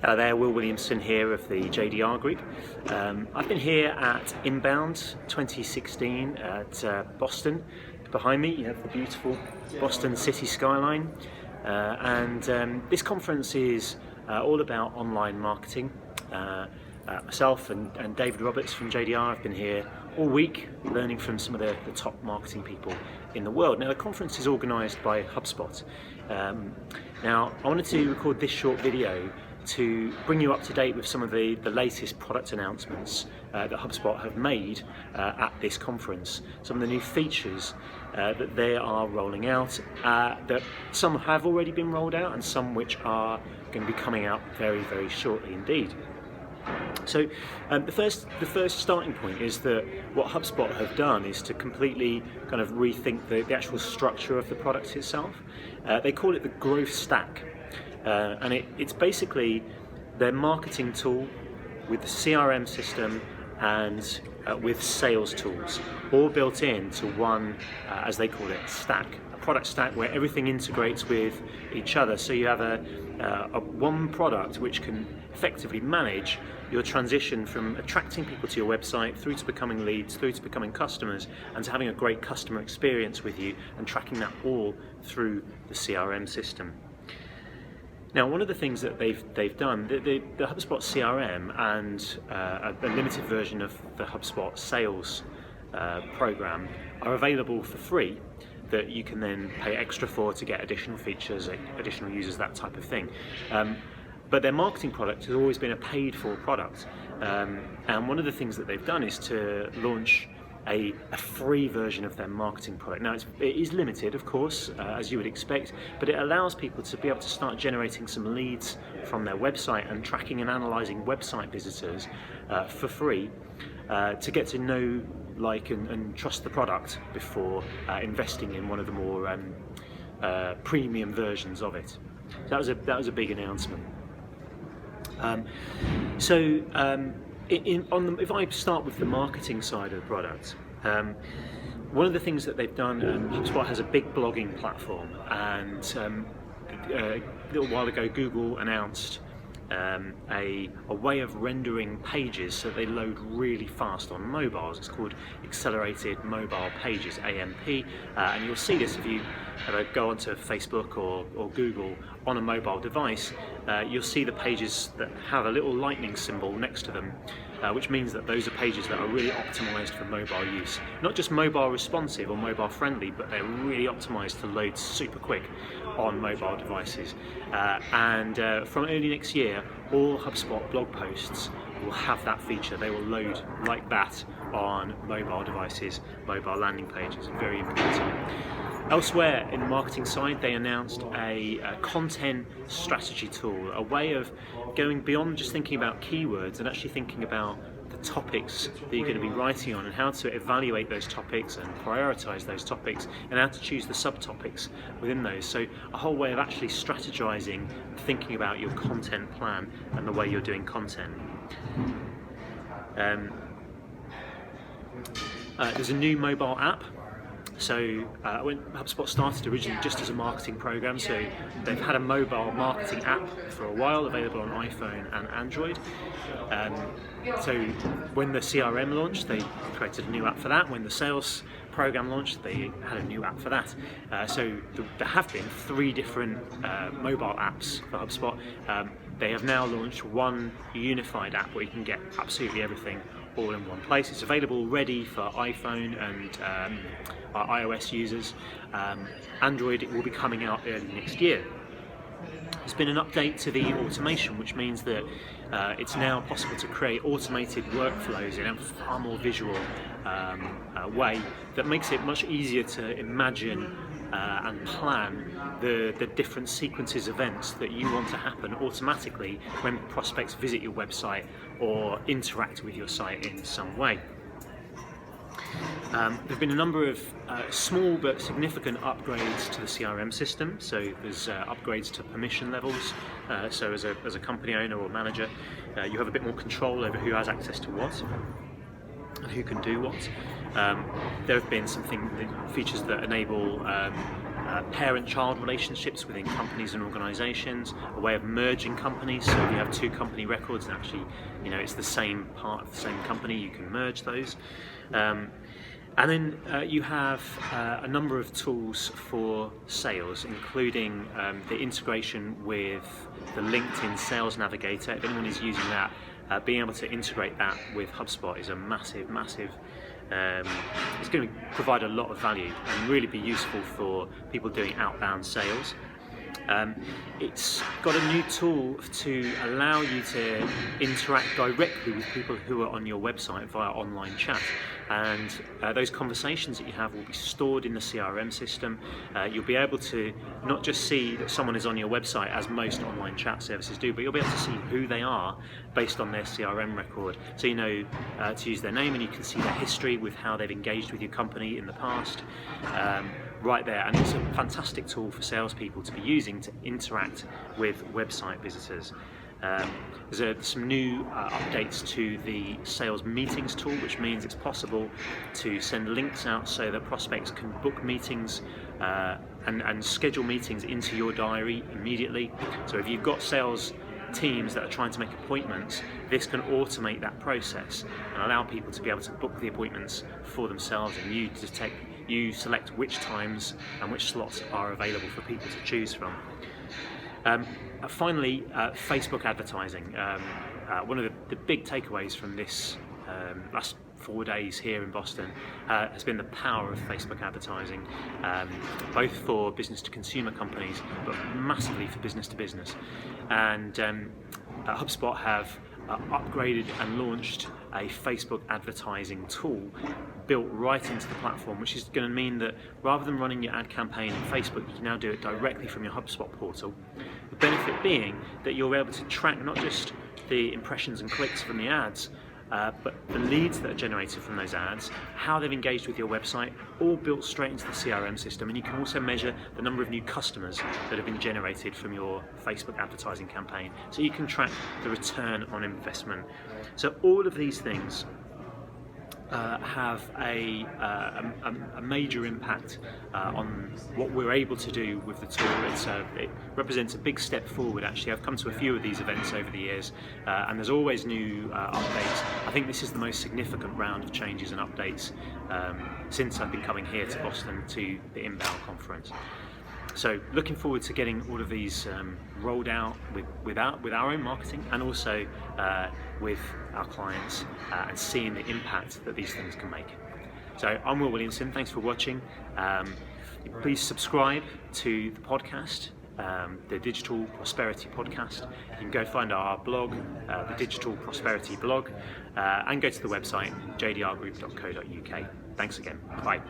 Hello there, Will Williamson here of the JDR group. I've been here at Inbound 2016 at Boston. Behind me you have the beautiful Boston city skyline, and this conference is all about online marketing. Myself and David Roberts from JDR have been here all week learning from some of the top marketing people in the world. Now the conference is organised by Hubspot. Now I wanted to record this short video to bring you up to date with some of the latest product announcements that HubSpot have made at this conference. Some of the new features that they are rolling out, that some have already been rolled out and some which are going to be coming out very, very shortly indeed. So the first starting point is that what HubSpot have done is to completely kind of rethink the actual structure of the product itself. They call it the growth stack. And it's basically their marketing tool with the CRM system and with sales tools, all built into one, as they call it, stack, a product stack where everything integrates with each other. So you have a one product which can effectively manage your transition from attracting people to your website through to becoming leads, through to becoming customers, and to having a great customer experience with you and tracking that all through the CRM system. Now, one of the things that they've done, the HubSpot CRM and a limited version of the HubSpot sales program are available for free, that you can then pay extra for to get additional features, additional users, that type of thing. But their marketing product has always been a paid-for product, and one of the things that they've done is to launch a free version of their marketing product. Now it is limited, of course, as you would expect, but it allows people to be able to start generating some leads from their website and tracking and analysing website visitors for free, to get to know, like, and trust the product before investing in one of the more premium versions of it. So that was a big announcement. If I start with the marketing side of the product, one of the things that they've done, HubSpot has a big blogging platform, and a little while ago Google announced a way of rendering pages so they load really fast on mobiles. It's called Accelerated Mobile Pages, AMP, and you'll see this if you go onto Facebook or Google on a mobile device. You'll see the pages that have a little lightning symbol next to them, which means that those are pages that are really optimized for mobile use. Not just mobile responsive or mobile friendly, but they're really optimized to load super quick on mobile devices. And from early next year, all HubSpot blog posts will have that feature. They will load like that on mobile devices, mobile landing pages. Very important. Elsewhere in the marketing side, they announced a content strategy tool, a way of going beyond just thinking about keywords and actually thinking about the topics that you're going to be writing on and how to evaluate those topics and prioritize those topics and how to choose the subtopics within those. So a whole way of actually strategizing, thinking about your content plan and the way you're doing content. There's a new mobile app. So when HubSpot started originally just as a marketing program, so they've had a mobile marketing app for a while, available on iPhone and Android. So when the CRM launched, they created a new app for that. When the sales program launched, they had a new app for that. So there have been 3 different mobile apps for HubSpot. They have now launched one unified app where you can get absolutely everything all in one place. It's available already for iPhone and iOS users. Android, it will be coming out early next year. There's been an update to the automation, which means that it's now possible to create automated workflows in a far more visual way that makes it much easier to imagine and plan the different sequences of events that you want to happen automatically when prospects visit your website or interact with your site in some way. There have been a number of small but significant upgrades to the CRM system. So there's upgrades to permission levels. So as a company owner or manager, you have a bit more control over who has access to what and who can do what. There have been features that enable parent-child relationships within companies and organisations, a way of merging companies. So if you have two company records and actually, it's the same part of the same company, you can merge those. And then you have a number of tools for sales, including the integration with the LinkedIn Sales Navigator. If anyone is using that, being able to integrate that with HubSpot is a massive it's going to provide a lot of value and really be useful for people doing outbound sales. It's got a new tool to allow you to interact directly with people who are on your website via online chat, and those conversations that you have will be stored in the CRM system. You'll be able to not just see that someone is on your website, as most online chat services do, but you'll be able to see who they are based on their CRM record. So you know to use their name, and you can see their history with how they've engaged with your company in the past. Right there, and it's a fantastic tool for salespeople to be using to interact with website visitors. There's some new updates to the sales meetings tool, which means it's possible to send links out so that prospects can book meetings and schedule meetings into your diary immediately. So if you've got sales teams that are trying to make appointments, this can automate that process and allow people to be able to book the appointments for themselves, and you select which times and which slots are available for people to choose from. Finally, Facebook advertising. One of the big takeaways from this last 4 days here in Boston has been the power of Facebook advertising, both for business to consumer companies, but massively for business to business. And HubSpot have upgraded and launched a Facebook advertising tool built right into the platform, which is going to mean that rather than running your ad campaign on Facebook, you can now do it directly from your HubSpot portal. The benefit being that you'll be able to track not just the impressions and clicks from the ads, but the leads that are generated from those ads, how they've engaged with your website, all built straight into the CRM system. And you can also measure the number of new customers that have been generated from your Facebook advertising campaign, so you can track the return on investment. So all of these things have a major impact on what we're able to do with the tool. It represents a big step forward. Actually, I've come to a few of these events over the years, and there's always new updates. I think this is the most significant round of changes and updates since I've been coming here to Boston to the Inbound conference. So looking forward to getting all of these rolled out with our own marketing, and also with our clients, and seeing the impact that these things can make. So I'm Will Williamson, thanks for watching. Please subscribe to the podcast, the Digital Prosperity Podcast. You can go find our blog, the Digital Prosperity blog, and go to the website jdrgroup.co.uk. Thanks again. Bye.